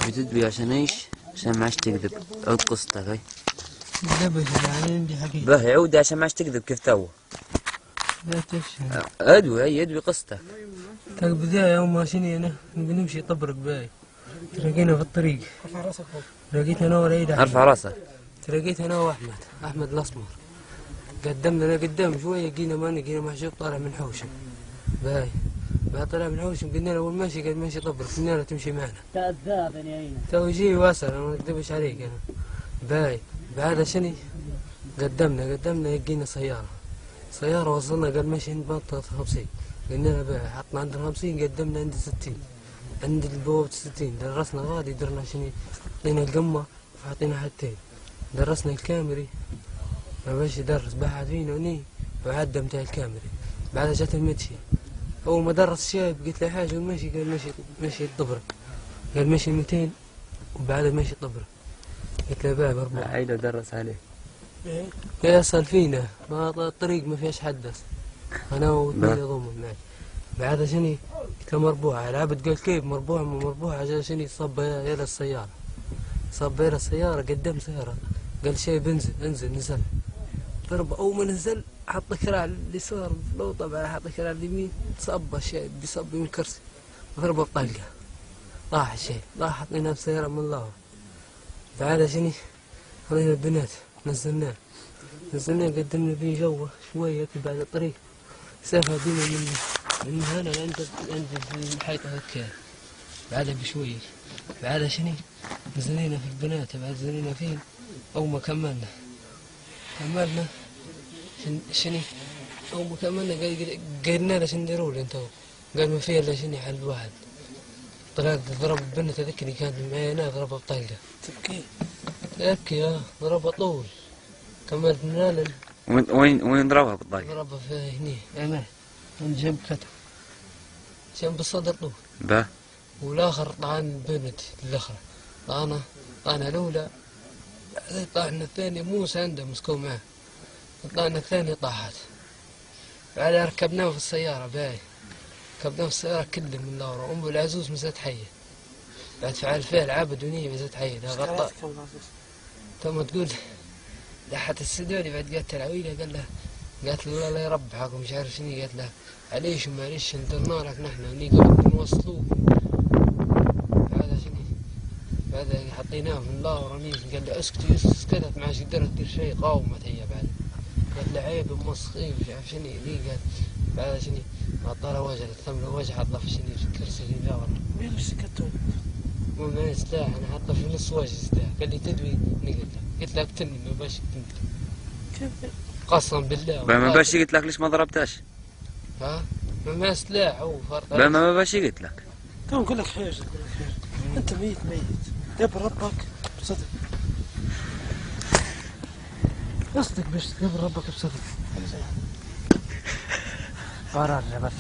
بتدبي عشان ايش؟ عشان ما عادش تكذب. عود قصتك هاي. لا يعني عندي حقيقة. به عود عشان ما عادش تكذب كيف تو. لا تفشل. ادوي هي ادوي قصتك. تاك بداية يوم ماشيني انا بنمشي طبرق باي. تلاقينا في الطريق. لقيت انا وريد احمد. ارفع راسك. تلاقيت انا واحمد الاسمر. قدمنا قدام شوية جينا محجوب طالع من حوشم. باي. بعد طلع من حوشم قلنا له اول ماشي قال ماشي طبرق قلنا له تمشي معنا. كذاب يا عيني. تو يجي واسل انا ما اكذبش عليك انا. باي. بعد شني قدمنا لقينا سيارة وصلنا قال ماشي عند منطقة 50. قلنا له باي حطنا عند 50 قدمنا عند 60. عند البوابة 60 درسنا غادي درنا شني حطينا القمة وحطينا حتين. درسنا الكاميري ما باش يدرس بحث فينا وني وعدى متاع الكاميري. بعدها جات المدشي أول ما درس الشايب قلت له حاجة وماشي قال ماشي الطبرة قال ماشي 200 وبعدها ماشي الطبرة. قلت له باي مربوط عيله درس عليه. يصل فينا ما الطريق ما فيهاش حد أنا واثنين ضمن معي. بعدها شني قلت له مربوعة العبد قال كيف مربوعة عشان شني صب يلا السيارة صب يلا السيارة قدام سيارة قال شايب انزل نزل ضرب أول ما نزل حط كراع اليسار لو طبعا حط كراع اليمين صب الشايب بيصب من الكرسي ضربه بطلقة طاح الشايب طاح حطيناه بسيارة من الله. بعدها شني خلينا البنات نزلناه قدمنا فيه جوه شوية بعد الطريق سافة بينا من هنا عند الحيطة هكا. بعدها بشوية بعدها شني نزلنا في البنات بعد نزلنا فين أول ما كملنا شني أول ما كملنا قلنا له شنو نديروا له انتو قال ما فيه إلا شني حل واحد طلعت ضرب البنت هذيك اللي كانت معي هنا ضربها بطلقة تبكي ضربها طول كملت من وين ضربها بالطلقة؟ ضربها في هني عماه من جنب كتف جنب الصدر طول. به والاخر طعن بنت الاخرى طعنها الاولى طعن الثاني موسى عنده مسكو معه طعن الثاني طاحت. بعدها ركبناه في السيارة باي ركبناه في السيارة كله من لورا ام العزوز مسات حية بعد فعل فعل عبد ونية مسات حية غطى ثم تقول لحت السدوري بعد قالت العويلة قالت له الله يربحك ومش عارف شنو قالت له عليش ومعليش ندرنا لك نحن هني قبل نوصلوه. هذا شنو بعد حطيناه من الله ورميز قال له اسكتت ما عادش قدرت تدير شيء قاومت هي بعد قالت له عيب موسخين مش عارف شنو لي قال بعد شنو عطاله وجه الثمن وجه حطه في شنو في الكرسي اللي جاورنا. مين اللي سكتوا؟ مو معي سلاح انا حطه في نص وجه سلاح قال لي تدوي قلت له اقتلني ما باش قتلني. كيف؟ قسما بالله ما باش قلت لك ليش ما ضربتهاش؟ ها؟ ما سلاح هو فرق ما باش قلت لك. تو نقول لك حاجة أنت ميت قبل ربك بصدق قصدك باش قبل ربك بصدق قرار بس